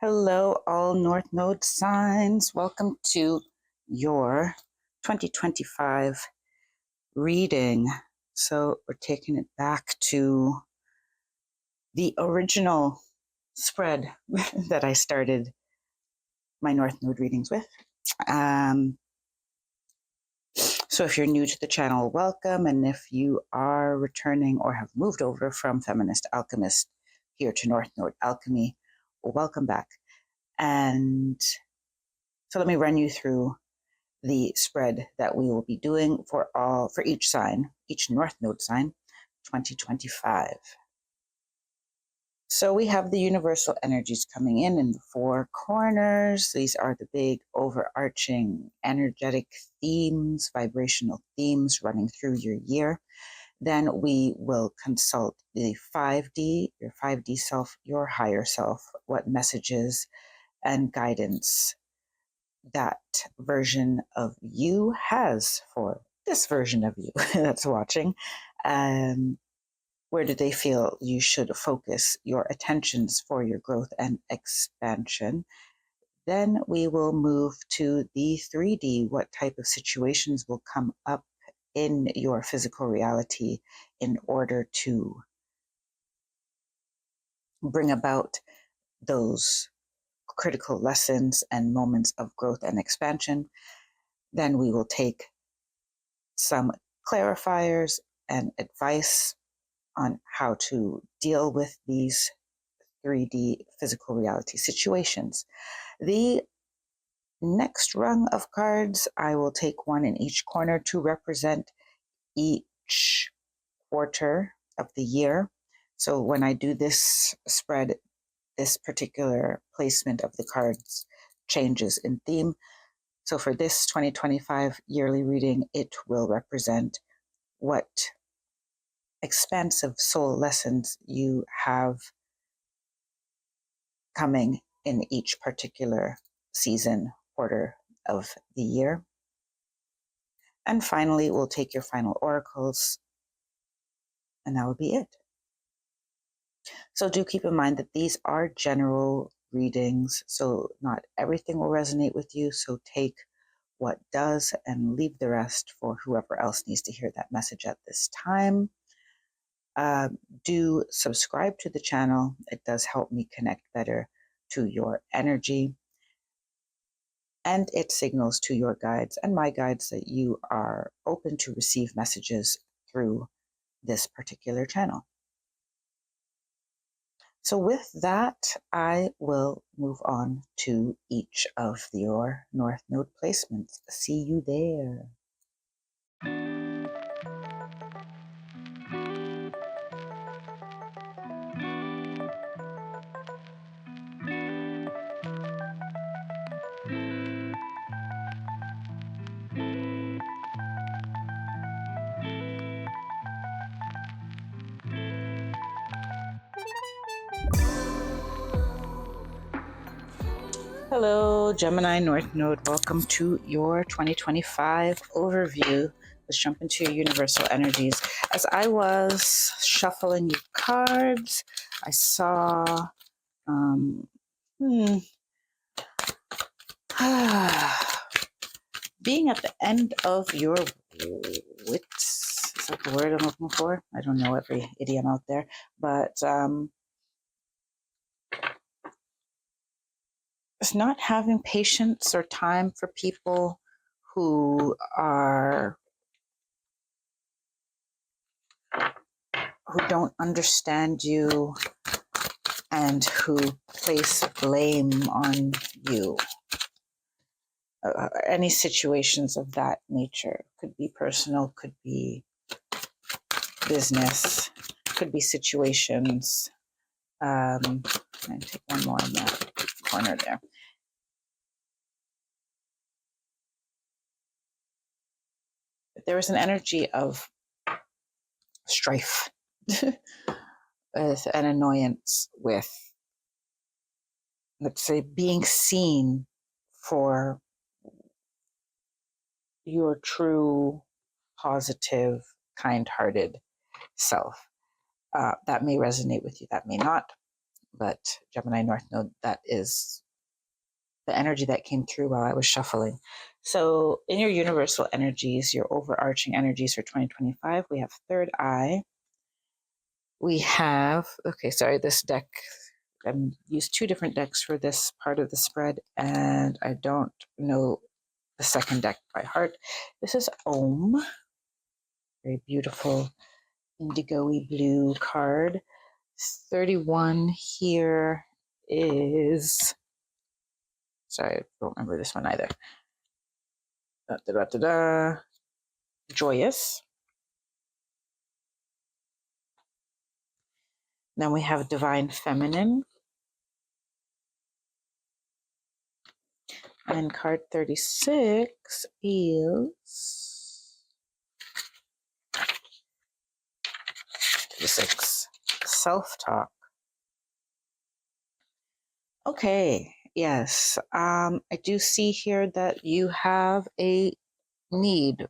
Hello, all North Node signs. Welcome to your 2025 reading. So, we're taking it back to the original spread that I started my North Node readings with. So, if you're new to the channel, welcome. And if you are returning or have moved over from Feminist Alchemist here to North Node Alchemy, welcome back. And so let me run you through the spread that we will be doing for each sign, each North Node sign, 2025. So we have the universal energies coming in the four corners. These are the big overarching energetic themes, vibrational themes running through your year. Then we will consult the 5D, your 5D self, your higher self, what messages and guidance that version of you has for this version of you that's watching. Where do they feel you should focus your attentions for your growth and expansion? Then we will move to the 3D. What type of situations will come up in your physical reality in order to bring about those critical lessons and moments of growth and expansion? Then we will take some clarifiers and advice on how to deal with these 3D physical reality situations. The next rung of cards, I will take one in each corner to represent each quarter of the year. So when I do this spread, this particular placement of the cards changes in theme. So for this 2025 yearly reading, it will represent what expansive soul lessons you have coming in each particular season, quarter of the year. And finally, we'll take your final oracles, and that will be it. So do keep in mind that these are general readings, so not everything will resonate with you. So take what does and leave the rest for whoever else needs to hear that message at this time. Do subscribe to the channel. It does help me connect better to your energy. And it signals to your guides and my guides that you are open to receive messages through this particular channel. So with that, I will move on to each of your North Node placements. See you there. Hello, Gemini North Node. Welcome to your 2025 overview. Let's jump into your universal energies. As I was shuffling your cards, I saw being at the end of your wits. Is that the word I'm looking for? I don't know every idiom out there, but it's not having patience or time for people who don't understand you and who place blame on you. Any situations of that nature. Could be personal, could be business, could be situations. I'm going to take one more in that corner there. But there was an energy of strife with an annoyance with, let's say, being seen for your true, positive, kind-hearted self. That may resonate with you, that may not. but Gemini North Node, that is the energy that came through while I was shuffling. So in your universal energies, your overarching energies for 2025, we have third eye. We have, okay, sorry, this deck, I used 2 different decks for this part of the spread, and I don't know the second deck by heart. This is Om, very beautiful indigo-y blue card. 31 here is, sorry, I don't remember this one either. Joyous. Then we have Divine Feminine. And card 36 is 36, Self-Talk. Okay, yes. I do see here that you have a need.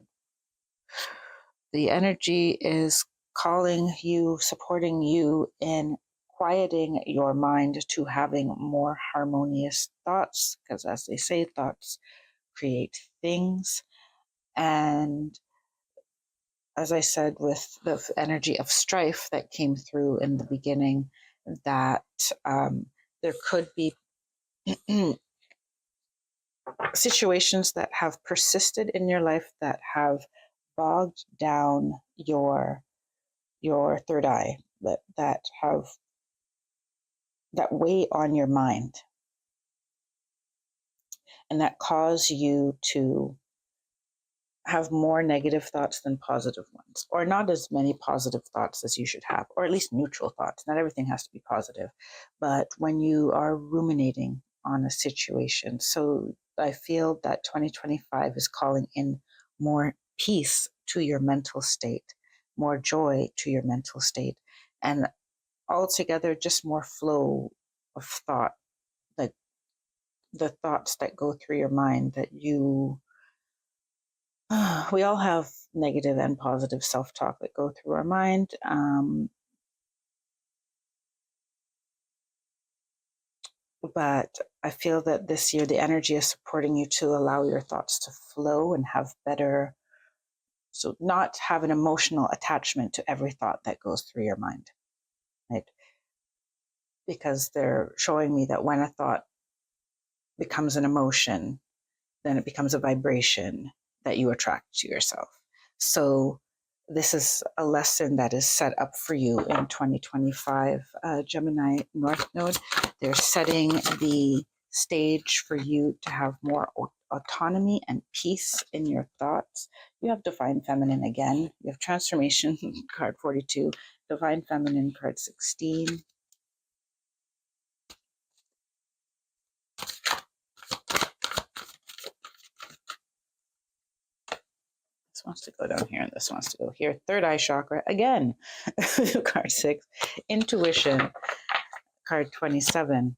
The energy is calling you, supporting you in quieting your mind to having more harmonious thoughts, because as they say, thoughts create things. And as I said, with the energy of strife that came through in the beginning, that there could be situations that have persisted in your life that have bogged down your third eye, that weigh on your mind, and that cause you to have more negative thoughts than positive ones, or not as many positive thoughts as you should have, or at least neutral thoughts. Not everything has to be positive, but when you are ruminating on a situation. So I feel that 2025 is calling in more peace to your mental state, more joy to your mental state, and altogether just more flow of thought, like the thoughts that go through your mind that you we all have negative and positive self-talk that go through our mind. But I feel that this year the energy is supporting you to allow your thoughts to flow and have better, so not have an emotional attachment to every thought that goes through your mind, right? Because they're showing me that when a thought becomes an emotion, then it becomes a vibration that you attract to yourself. So this is a lesson that is set up for you in 2025, Gemini North Node. They're setting the stage for you to have more autonomy and peace in your thoughts. You have Divine Feminine again. You have Transformation, card 42, Divine Feminine, card 16. This wants to go down here and this wants to go here. Third eye chakra again. Card 6. Intuition, card 27.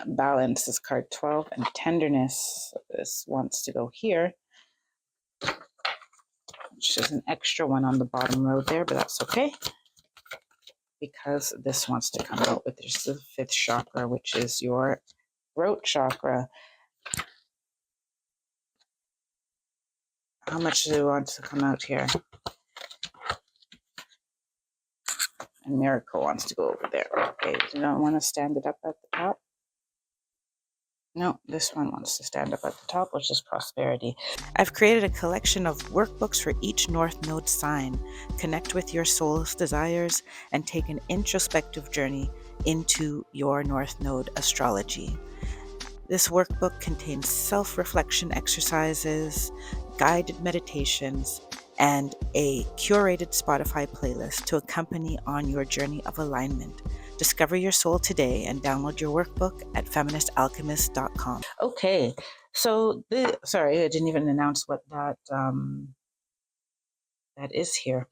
Balance is card 12, and tenderness, this wants to go here, which is an extra one on the bottom row there, but that's okay, because this wants to come out with this, the 5th chakra, which is your throat chakra. How much do you want to come out here? And Miracle wants to go over there. Okay, do not want to stand it up at the top. No, this one wants to stand up at the top, which is prosperity. I've created a collection of workbooks for each North Node sign. Connect with your soul's desires and take an introspective journey into your North Node astrology. This workbook contains self-reflection exercises, guided meditations, and a curated Spotify playlist to accompany on your journey of alignment. Discover your soul today and download your workbook at feministalchemist.com. Okay, so sorry, I didn't even announce what that is here.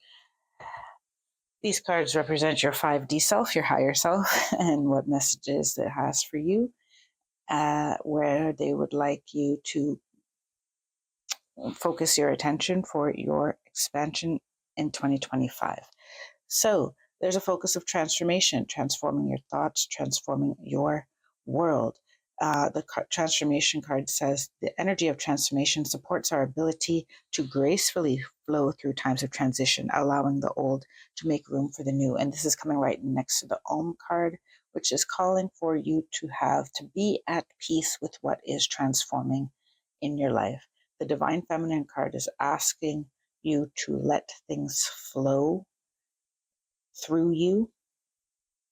These cards represent your 5D self, your higher self, and what messages it has for you, where they would like you to focus your attention for your expansion in 2025. So there's a focus of transformation, transforming your thoughts, transforming your world. The transformation card says the energy of transformation supports our ability to gracefully flow through times of transition, allowing the old to make room for the new. And this is coming right next to the Om card, which is calling for you to be at peace with what is transforming in your life. The Divine Feminine card is asking you to let things flow through you,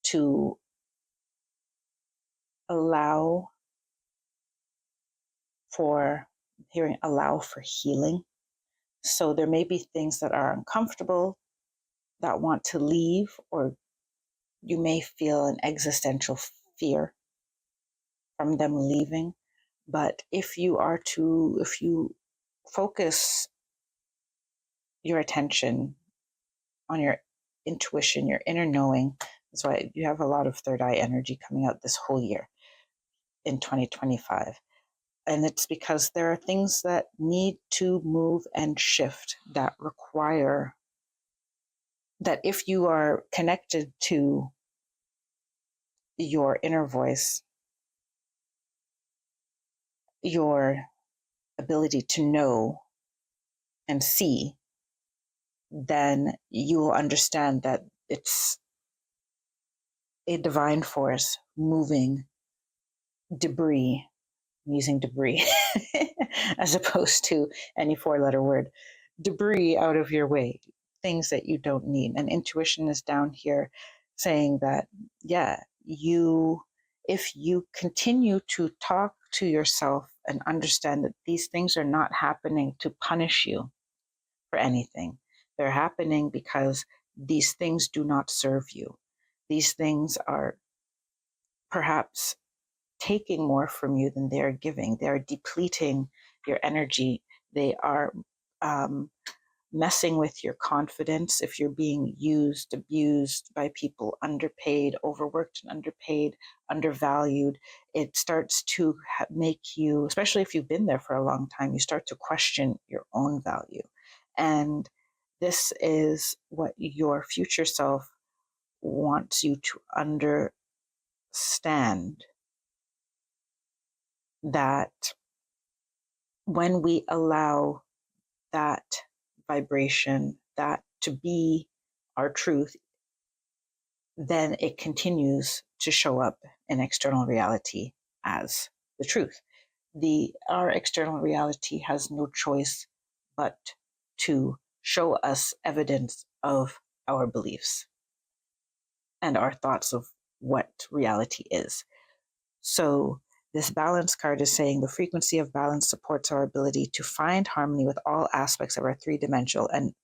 to allow for healing. So there may be things that are uncomfortable that want to leave, or you may feel an existential fear from them leaving. But if you focus your attention on your intuition, your inner knowing, that's why you have a lot of third eye energy coming out this whole year in 2025. And it's because there are things that need to move and shift that require that if you are connected to your inner voice, your ability to know and see, then you will understand that it's a divine force moving debris, I'm using debris as opposed to any four-letter word, debris out of your way, things that you don't need. And intuition is down here saying that, yeah, if you continue to talk to yourself and understand that these things are not happening to punish you for anything, they're happening because these things do not serve you. These things are perhaps taking more from you than they are giving. They are depleting your energy. They are messing with your confidence. If you're being used, abused by people, underpaid, overworked and underpaid, undervalued, it starts to make you, especially if you've been there for a long time, you start to question your own value. And this is what your future self wants you to understand, that when we allow that vibration, that to be our truth, then it continues to show up in external reality as the truth. Our external reality has no choice but to show us evidence of our beliefs and our thoughts of what reality is. So this balance card is saying the frequency of balance supports our ability to find harmony with all aspects of our three-dimensional and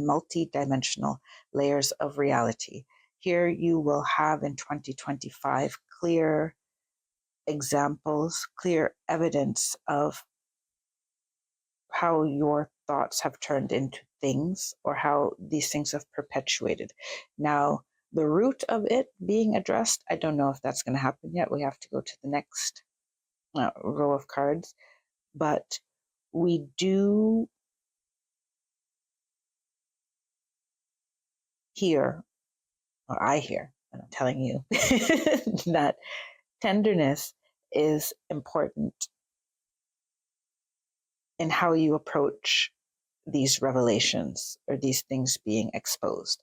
multi-dimensional layers of reality. Here you will have in 2025 clear examples, clear evidence of how your thoughts have turned into things, or how these things have perpetuated. Now, the root of it being addressed, I don't know if that's going to happen yet. We have to go to the next row of cards. But we do hear, or I hear, and I'm telling you, that tenderness is important in how you approach these revelations or these things being exposed.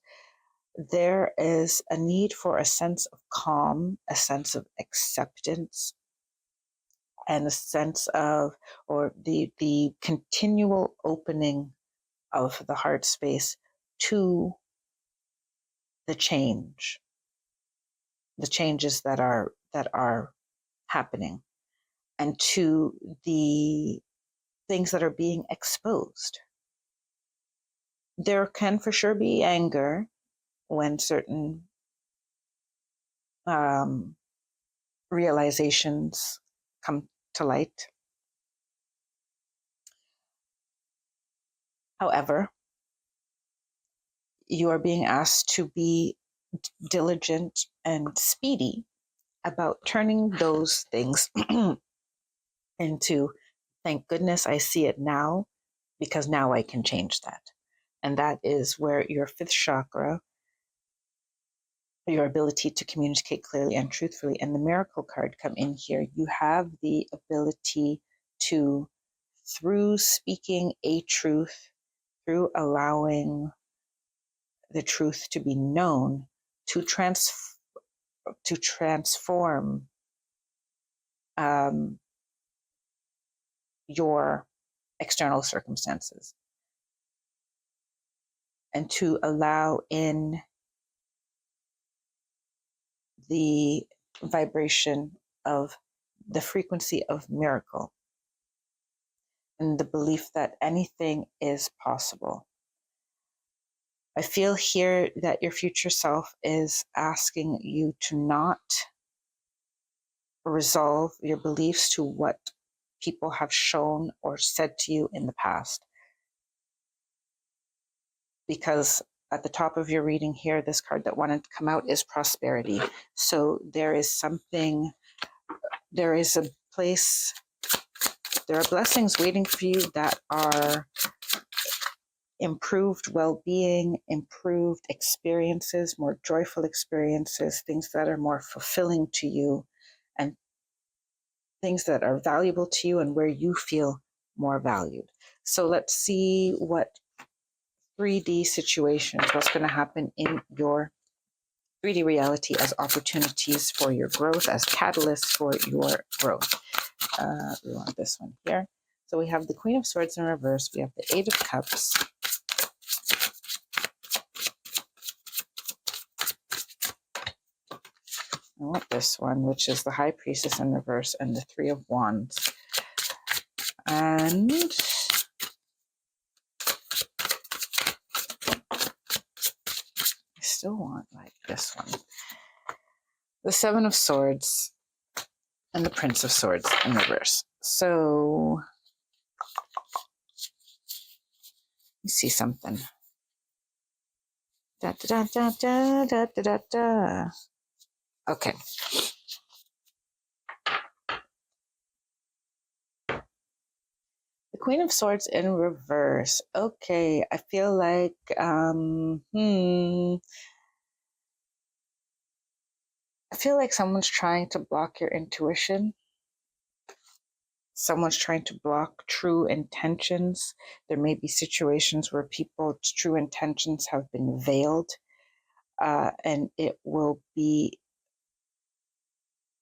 There is a need for a sense of calm, a sense of acceptance, and a sense of, or the continual opening of the heart space to the changes that are happening, and to the things that are being exposed. There can for sure be anger when certain realizations come to light. However, you are being asked to be diligent and speedy about turning those things into Thank goodness I see it now, because now I can change that. And that is where your fifth chakra, your ability to communicate clearly and truthfully, and the miracle card come in here. You have the ability to, through speaking a truth, through allowing the truth to be known, to transform your external circumstances, and to allow in the vibration of the frequency of miracle and the belief that anything is possible. I feel here that your future self is asking you to not resolve your beliefs to what people have shown or said to you in the past. Because at the top of your reading here, this card that wanted to come out is prosperity. So there is something, there is a place, there are blessings waiting for you that are improved well-being, improved experiences, more joyful experiences, things that are more fulfilling to you, and things that are valuable to you and where you feel more valued. So let's see what 3D situations, what's going to happen in your 3D reality as opportunities for your growth, as catalysts for your growth. We want this one here. So we have the Queen of Swords in reverse. We have the Eight of Cups. I want this one, which is the High Priestess in reverse, and the Three of Wands. And I still want like this one. The Seven of Swords and the Prince of Swords in reverse. So you see something. Da, da, da, da, da, da, da, da. Okay. The Queen of Swords in reverse. Okay, I feel like I feel like someone's trying to block your intuition. Someone's trying to block true intentions. There may be situations where people's true intentions have been veiled, and it will be,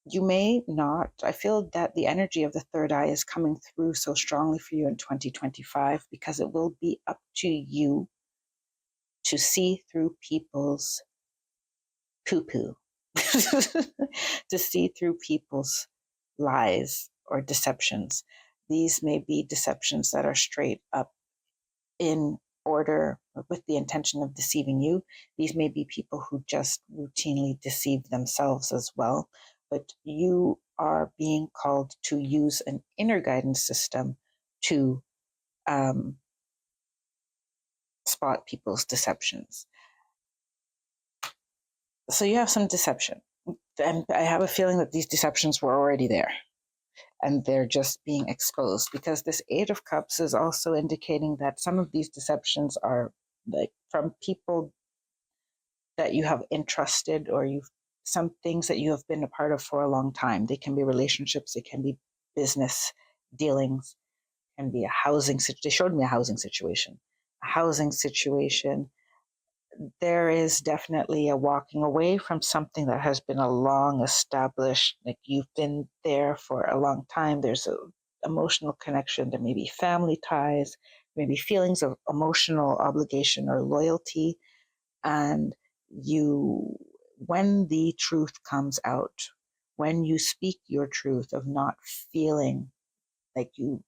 you may not, I feel that the energy of the third eye is coming through so strongly for you in 2025, because it will be up to you to see through people's poo-poo, to see through people's lies or deceptions. These may be deceptions that are straight up in order with the intention of deceiving you. These may be people who just routinely deceive themselves as well. But you are being called to use an inner guidance system to spot people's deceptions. So you have some deception. And I have a feeling that these deceptions were already there, and they're just being exposed, because this Eight of Cups is also indicating that some of these deceptions are like from people that you have entrusted, or some things that you have been a part of for a long time. They can be relationships, they can be business dealings, can be a housing situation. They showed me a housing situation. There is definitely a walking away from something that has been a long established, like you've been there for a long time. There's a emotional connection. There may be family ties, maybe feelings of emotional obligation or loyalty. And when the truth comes out, when you speak your truth of not feeling like you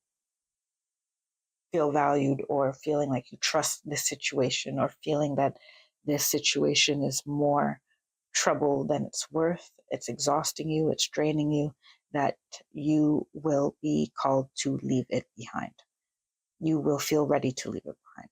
feel valued, or feeling like you trust this situation, or feeling that this situation is more trouble than it's worth, it's exhausting you, it's draining you, that you will be called to leave it behind. You will feel ready to leave it behind.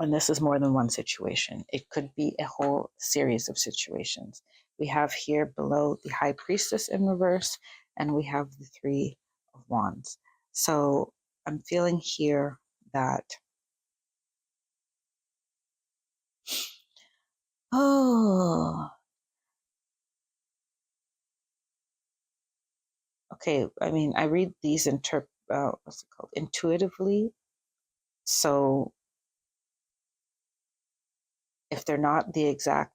And this is more than one situation. It could be a whole series of situations. We have here below the High Priestess in reverse, and we have the Three of Wands. So I'm feeling here that, okay. I mean, I read these what's it called? Intuitively. So if they're not the exact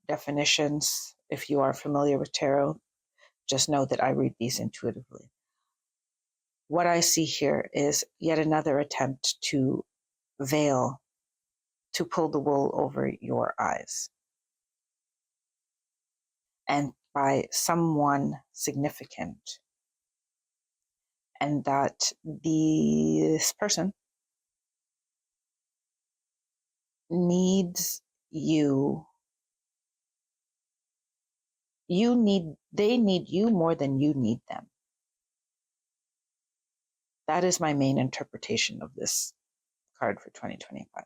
definitions, if you are familiar with tarot, just know that I read these intuitively. What I see here is yet another attempt to veil, to pull the wool over your eyes. And by someone significant. And that this person needs you. They need you more than you need them. That is my main interpretation of this card for 2025.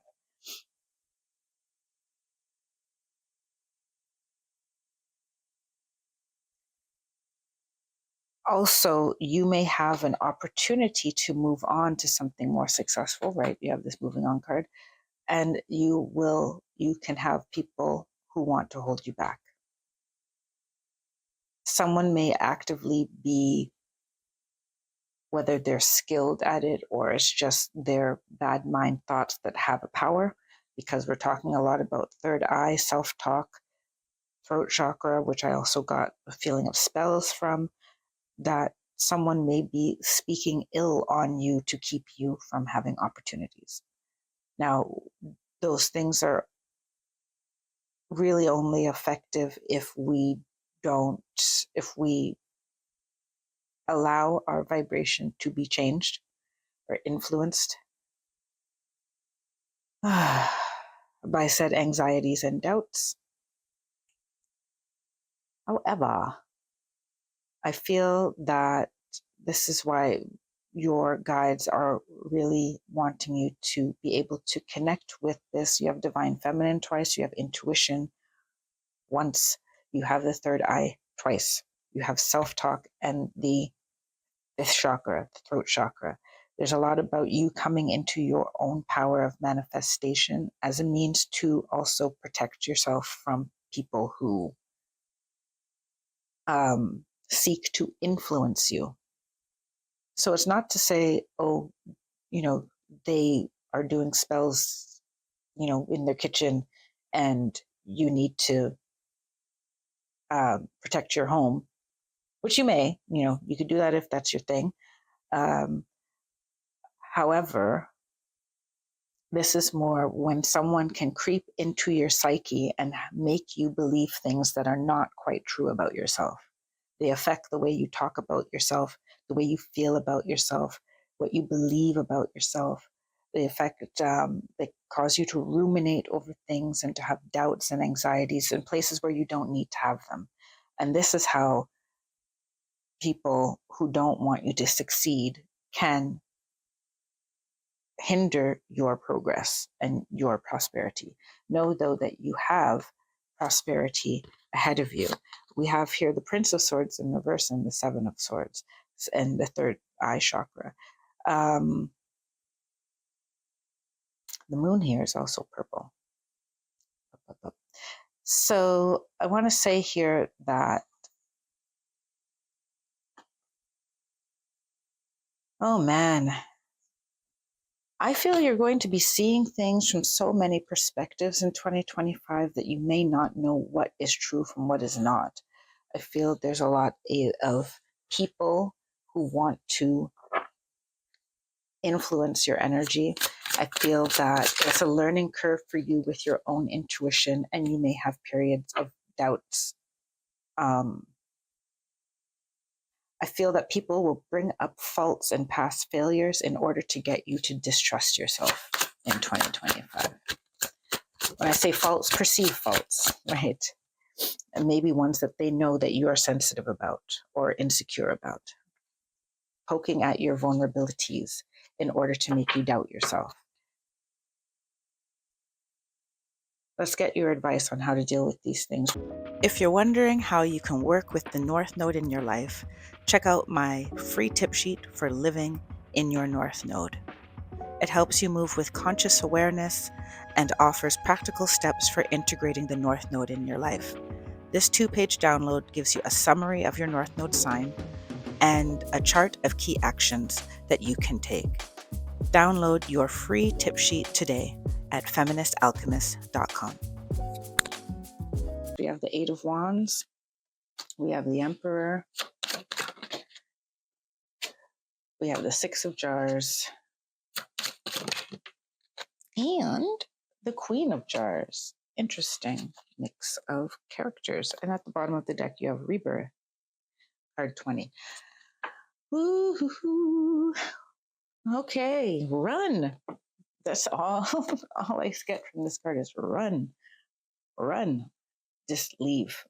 Also, you may have an opportunity to move on to something more successful, right? You have this moving on card, and you can have people who want to hold you back. Someone may actively be, whether they're skilled at it or it's just their bad mind thoughts that have a power, because we're talking a lot about third eye, self-talk, throat chakra, which I also got a feeling of spells from, that someone may be speaking ill on you to keep you from having opportunities. Now, those things are really only effective if we allow our vibration to be changed or influenced by said anxieties and doubts. However, I feel that this is why your guides are really wanting you to be able to connect with this. You have divine feminine twice, you have intuition once, you have the third eye twice, you have self-talk and the fifth chakra, the throat chakra. There's a lot about you coming into your own power of manifestation as a means to also protect yourself from people who seek to influence you. So it's not to say, oh, they are doing spells, in their kitchen and you need to protect your home, which you may, you could do that if that's your thing. However, this is more when someone can creep into your psyche and make you believe things that are not quite true about yourself. They affect the way you talk about yourself, the way you feel about yourself, what you believe about yourself. They affect, they cause you to ruminate over things and to have doubts and anxieties in places where you don't need to have them. And this is how people who don't want you to succeed can hinder your progress and your prosperity. Know, though, that you have prosperity ahead of you. We have here the Prince of Swords in reverse and the Seven of Swords and the third eye chakra. The moon here is also purple. So I want to say here that, oh man, I feel you're going to be seeing things from so many perspectives in 2025 that you may not know what is true from what is not. I feel there's a lot of people who want to influence your energy. I feel that it's a learning curve for you with your own intuition, and you may have periods of doubts. I feel that people will bring up faults and past failures in order to get you to distrust yourself in 2025. When I say faults, perceived faults, right? And maybe ones that they know that you are sensitive about or insecure about. Poking at your vulnerabilities in order to make you doubt yourself. Let's get your advice on how to deal with these things. If you're wondering how you can work with the North Node in your life, check out my free tip sheet for living in your North Node. It helps you move with conscious awareness and offers practical steps for integrating the North Node in your life. This 2-page download gives you a summary of your North Node sign and a chart of key actions that you can take. Download your free tip sheet today at feministalchemist.com. We have the Eight of Wands. We have the Emperor. We have the Six of Jars. And the Queen of Jars. Interesting mix of characters. And at the bottom of the deck, you have Rebirth, card 20. Woo-hoo-hoo. Okay, run. That's all I get from this card is run. Just leave.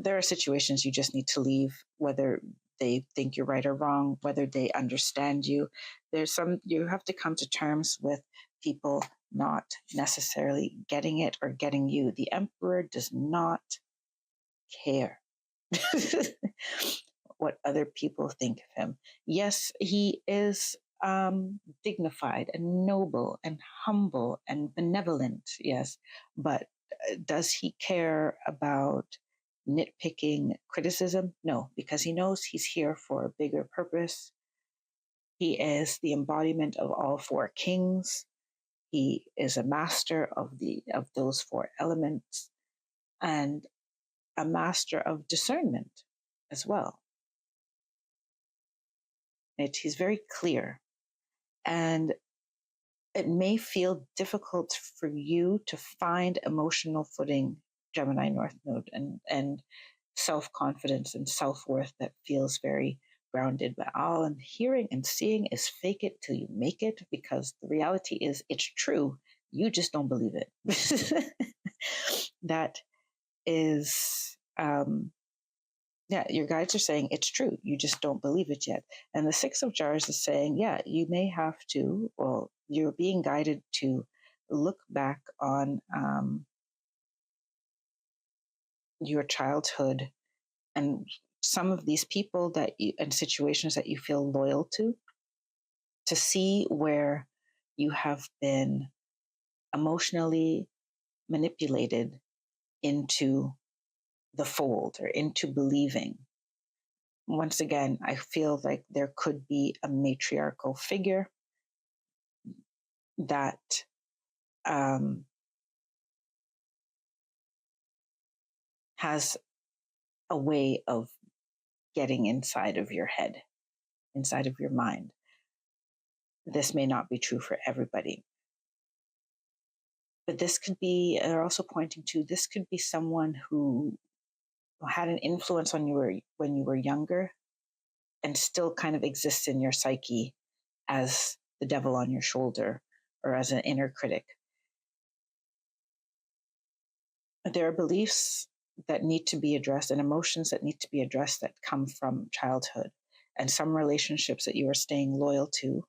There are situations you just need to leave, whether they think you're right or wrong, whether they understand you. You have to come to terms with people not necessarily getting it or getting you. The Emperor does not care what other people think of him. Yes, he is dignified and noble and humble and benevolent, yes, but does he care about nitpicking criticism? No, because he knows he's here for a bigger purpose. He is the embodiment of all four kings. He is a master of those four elements and a master of discernment as well. He's very clear. And it may feel difficult for you to find emotional footing, Gemini North Node, and self-confidence and self-worth that feels very grounded. But all I'm hearing and seeing is fake it till you make it, because the reality is it's true. You just don't believe it. That is, your guides are saying it's true. You just don't believe it yet. And the Six of Jars is saying, yeah, you may have to, well, you're being guided to look back on your childhood and some of these people and situations that you feel loyal to see where you have been emotionally manipulated into the fold or into believing. Once again, I feel like there could be a matriarchal figure that has a way of getting inside of your head, inside of your mind. This may not be true for everybody. But this could be, they're also pointing to, this could be someone who had an influence on you when you were younger and still kind of exists in your psyche as the devil on your shoulder or as an inner critic. There are beliefs that need to be addressed and emotions that need to be addressed that come from childhood, and some relationships that you are staying loyal to,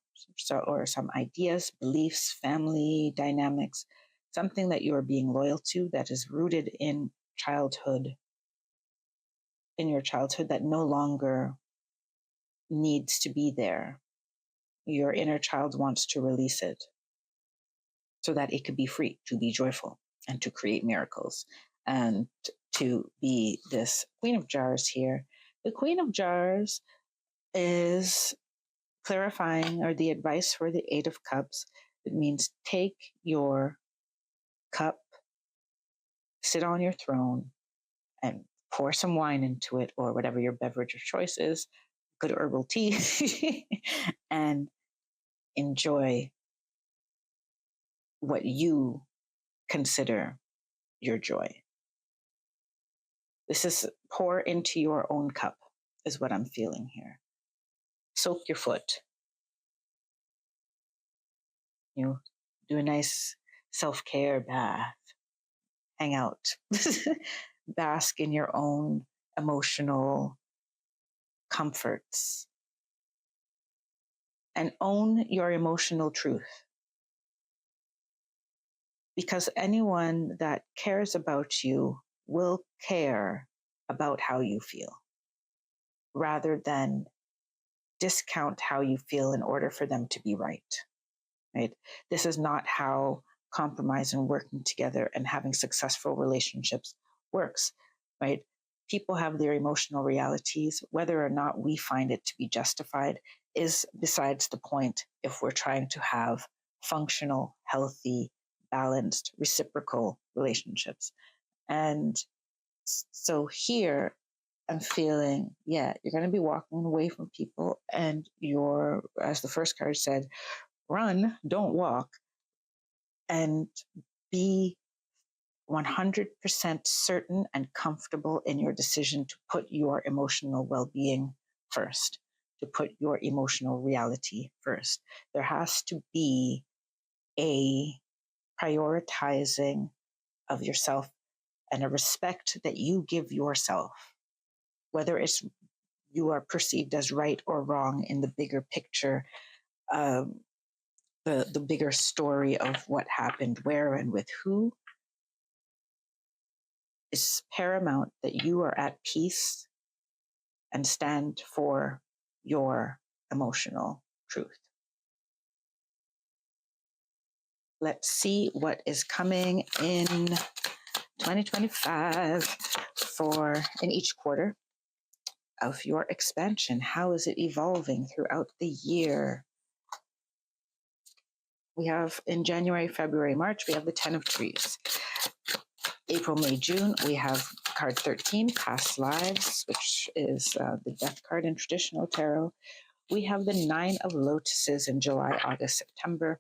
or some ideas, beliefs, family dynamics, something that you are being loyal to that is rooted in childhood, in your childhood, that no longer needs to be there. Your inner child wants to release it so that it could be free to be joyful and to create miracles and to be this Queen of Jars here. The Queen of Jars is clarifying, or the advice for the Eight of Cups. It means take your cup, sit on your throne, and pour some wine into it, or whatever your beverage of choice is, good herbal tea, and enjoy what you consider your joy. This is pour into your own cup, is what I'm feeling here. Soak your foot. Do a nice self-care bath. Hang out. Bask in your own emotional comforts. And own your emotional truth. Because anyone that cares about you will care about how you feel, rather than discount how you feel in order for them to be right. Right? This is not how compromise and working together and having successful relationships works, right? People have their emotional realities. Whether or not we find it to be justified is besides the point if we're trying to have functional, healthy, balanced, reciprocal relationships. And so here I'm feeling, yeah, you're going to be walking away from people and you're, as the first card said, run, don't walk, and be 100% certain and comfortable in your decision to put your emotional well-being first, to put your emotional reality first. There has to be a prioritizing of yourself and a respect that you give yourself, whether it's you are perceived as right or wrong in the bigger picture, the bigger story of what happened, where and with who. It's paramount that you are at peace and stand for your emotional truth. Let's see what is coming in 2025 for in each quarter of your expansion. How is it evolving throughout the year? We have in January, February, March, we have the 10 of Trees. April, May, June, we have card 13, Past Lives, which is the death card in traditional tarot. We have the 9 of Lotuses in July, August, September.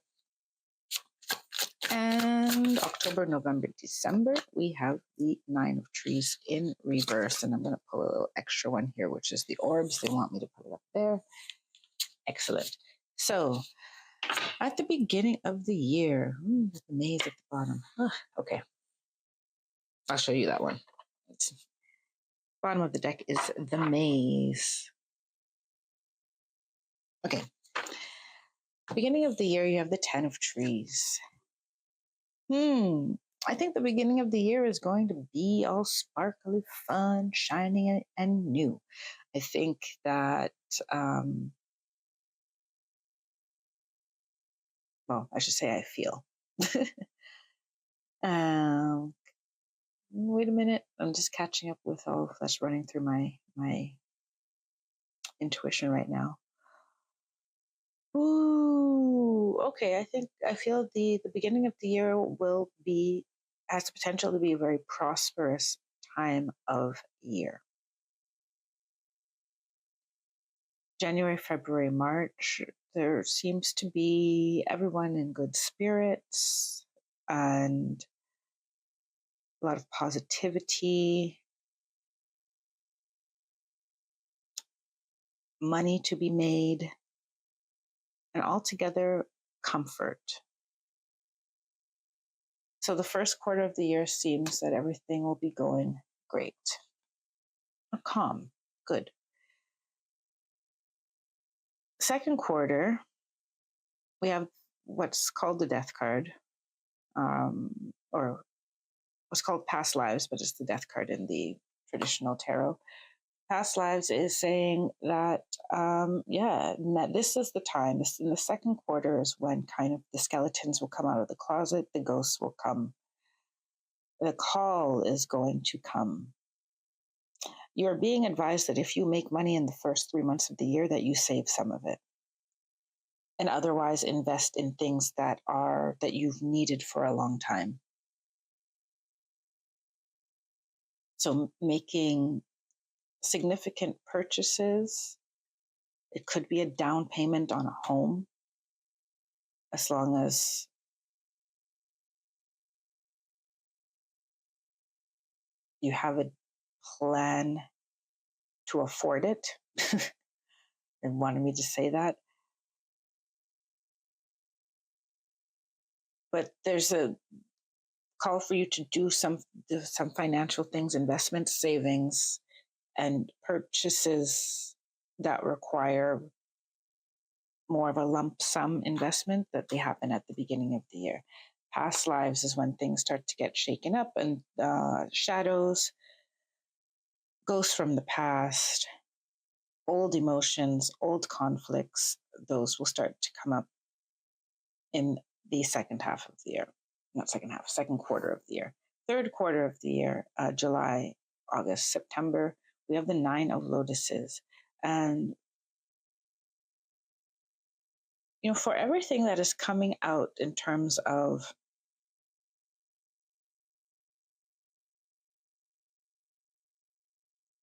And October, November, December, we have the 9 of Trees in reverse. And I'm going to pull a little extra one here, which is the orbs. They want me to put it up there. Excellent. So at the beginning of the year, the maze at the bottom. Okay. I'll show you that one. It's, bottom of the deck is the maze. Okay. Beginning of the year, you have the 10 of Trees. I think the beginning of the year is going to be all sparkly, fun, shiny, and new. I think that, well, I should say I feel. Wait a minute. I'm just catching up with all that's running through my intuition right now. Ooh, okay. I feel the beginning of the year has the potential to be a very prosperous time of year. January, February, March, there seems to be everyone in good spirits and a lot of positivity, money to be made, and altogether comfort. So the first quarter of the year seems that everything will be going great. Calm, good. Second quarter, we have what's called the death card, or what's called past lives, but it's the death card in the traditional tarot. Past lives is saying that, this is the time. This in the second quarter is when kind of the skeletons will come out of the closet, the ghosts will come. The call is going to come. You're being advised that if you make money in the first 3 months of the year, that you save some of it. And otherwise invest in things that you've needed for a long time. So making significant purchases, it could be a down payment on a home, as long as you have a plan to afford it. And wanted me to say that. But there's a call for you to do some financial things, investments, savings, and purchases that require more of a lump sum investment, that they happen at the beginning of the year. Past lives is when things start to get shaken up, and shadows, ghosts from the past, old emotions, old conflicts, those will start to come up in the second half of the year. Not second half, second quarter of the year. Third quarter of the year, July, August, September, we have the 9 of Lotuses. And, for everything that is coming out in terms of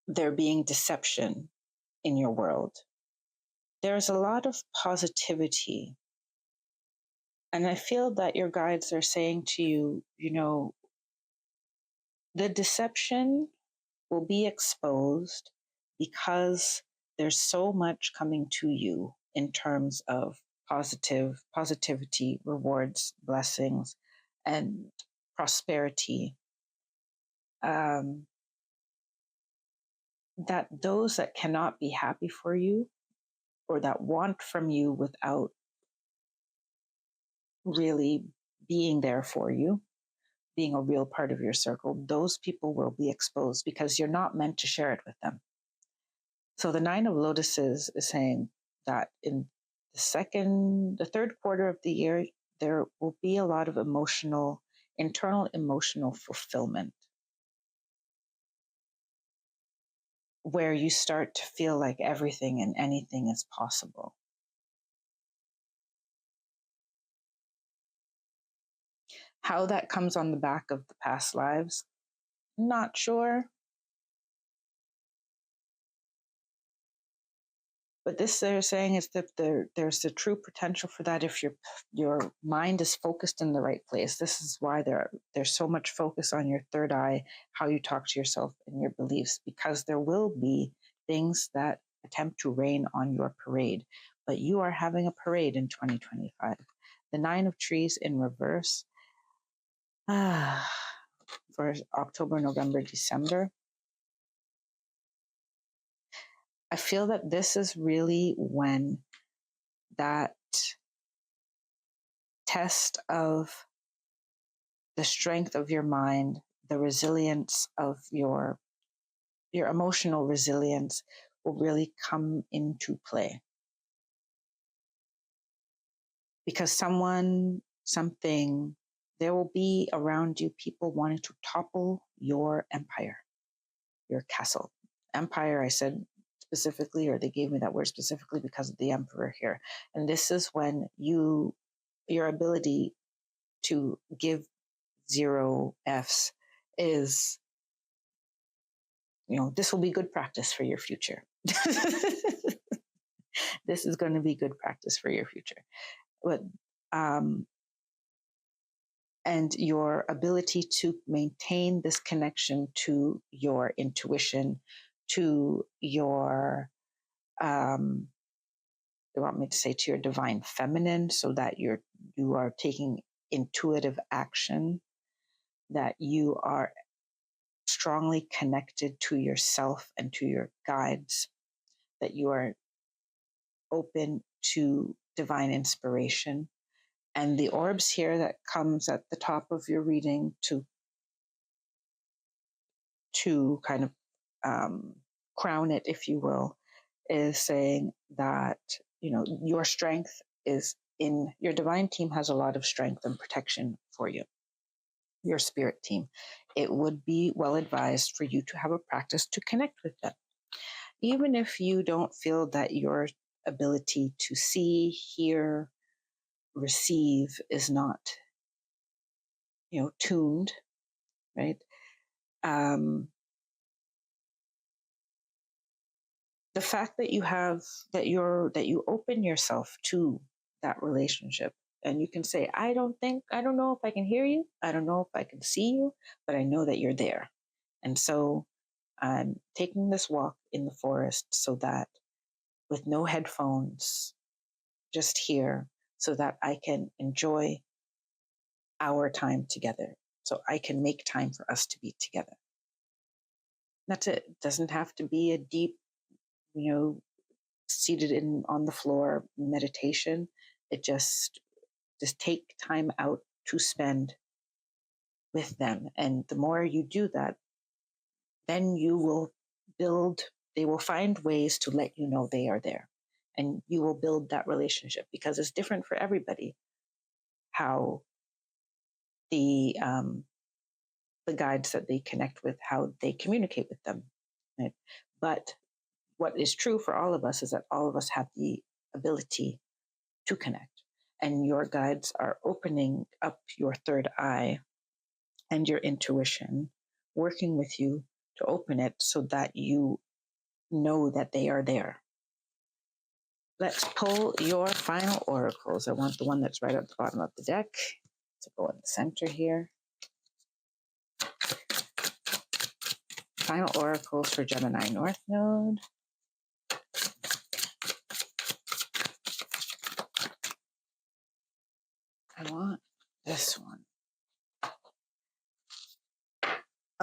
there being deception in your world, there's a lot of positivity. And I feel that your guides are saying to you, the deception will be exposed because there's so much coming to you in terms of positivity, rewards, blessings, and prosperity. That those that cannot be happy for you or that want from you without really being there for you, being a real part of your circle, those people will be exposed because you're not meant to share it with them. So the 9 of Lotuses is saying that in the third quarter of the year, there will be a lot of internal emotional fulfillment, where you start to feel like everything and anything is possible. How that comes on the back of the past lives, not sure. But this they're saying is that there's the true potential for that if your mind is focused in the right place. This is why there's so much focus on your third eye, how you talk to yourself and your beliefs, because there will be things that attempt to rain on your parade. But you are having a parade in 2025. The 9 of Trees in reverse for October, November, December. I feel that this is really when that test of the strength of your mind, the resilience of your emotional resilience will really come into play. Because there will be around you people wanting to topple your empire, your castle. Empire, I said specifically, or they gave me that word specifically because of the emperor here. And this is when your ability to give 0 Fs is, this will be good practice for your future. This is going to be good practice for your future. But, and your ability to maintain this connection to your intuition, to your, they want me to say to your divine feminine, so that you are taking intuitive action, that you are strongly connected to yourself and to your guides, that you are open to divine inspiration. And the orbs here that comes at the top of your reading to kind of crown it, if you will, is saying that, your strength is in your divine team has a lot of strength and protection for you. Your spirit team, it would be well advised for you to have a practice to connect with them. Even if you don't feel that your ability to see, hear, receive is not, tuned, right? The fact that you open yourself to that relationship, and you can say, I don't know if I can hear you. I don't know if I can see you, but I know that you're there. And so I'm taking this walk in the forest so that with no headphones, just here, so that I can enjoy our time together. So I can make time for us to be together. That's it. It doesn't have to be a deep, seated on the floor meditation. It just take time out to spend with them. And the more you do that, then you will build they will find ways to let you know they are there. And you will build that relationship because it's different for everybody how the guides that they connect with, how they communicate with them. Right? But what is true for all of us is that all of us have the ability to connect. And your guides are opening up your third eye and your intuition, working with you to open it so that you know that they are there. Let's pull your final oracles. I want the one that's right at the bottom of the deck to go in the center here. Final oracles for Gemini North Node. I want this one.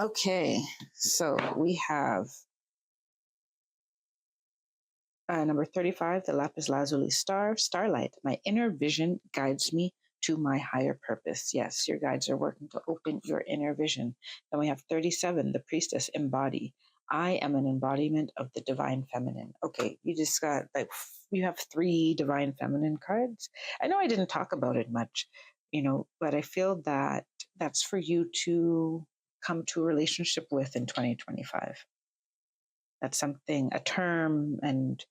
Okay, so we have number 35, the Lapis Lazuli Star, Starlight. My inner vision guides me to my higher purpose. Yes, your guides are working to open your inner vision. Then we have 37, the Priestess, Embody. I am an embodiment of the Divine Feminine. Okay, you just got you have 3 Divine Feminine cards. I know I didn't talk about it much, but I feel that that's for you to come to a relationship with in 2025. That's something, a term and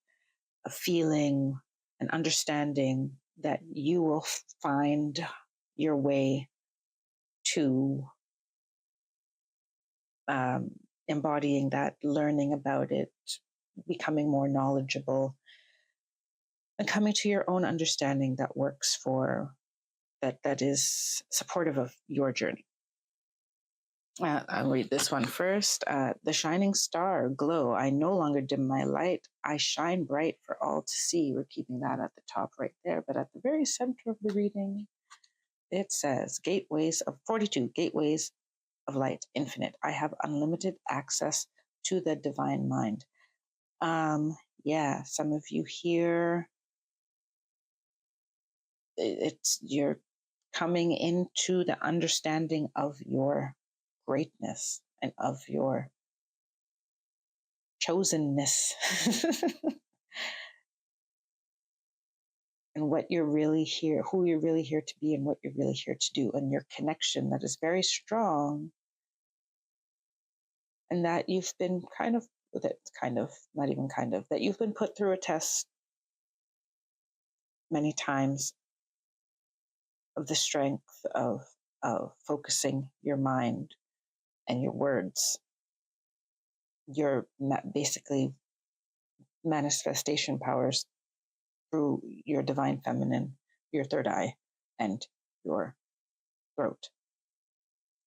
a feeling, an understanding that you will find your way to embodying that, learning about it, becoming more knowledgeable, and coming to your own understanding that works for, that is supportive of your journey. I'll read this one first. The shining star, glow. I no longer dim my light. I shine bright for all to see. We're keeping that at the top right there. But at the very center of the reading, it says, gateways of 42, gateways of light, infinite. I have unlimited access to the divine mind. Yeah, some of you here, you're coming into the understanding of your greatness and of your chosenness and what you're really here, who you're really here to be and what you're really here to do, and your connection that is very strong, and that you've been that you've been put through a test many times of the strength of focusing your mind and your words, your basically manifestation powers through your divine feminine, your third eye, and your throat.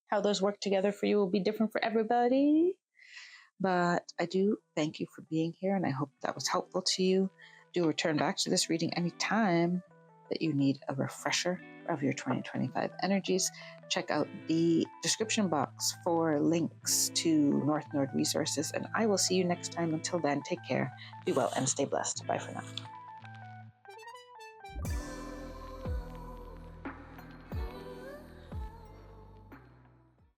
How those work together for you will be different for everybody. But I do thank you for being here, and I hope that was helpful to you. Do return back to this reading anytime that you need a refresher of your 2025 energies. Check out the description box for links to North Node resources, and I will see you next time. Until then, take care, be well, and stay blessed. Bye for now.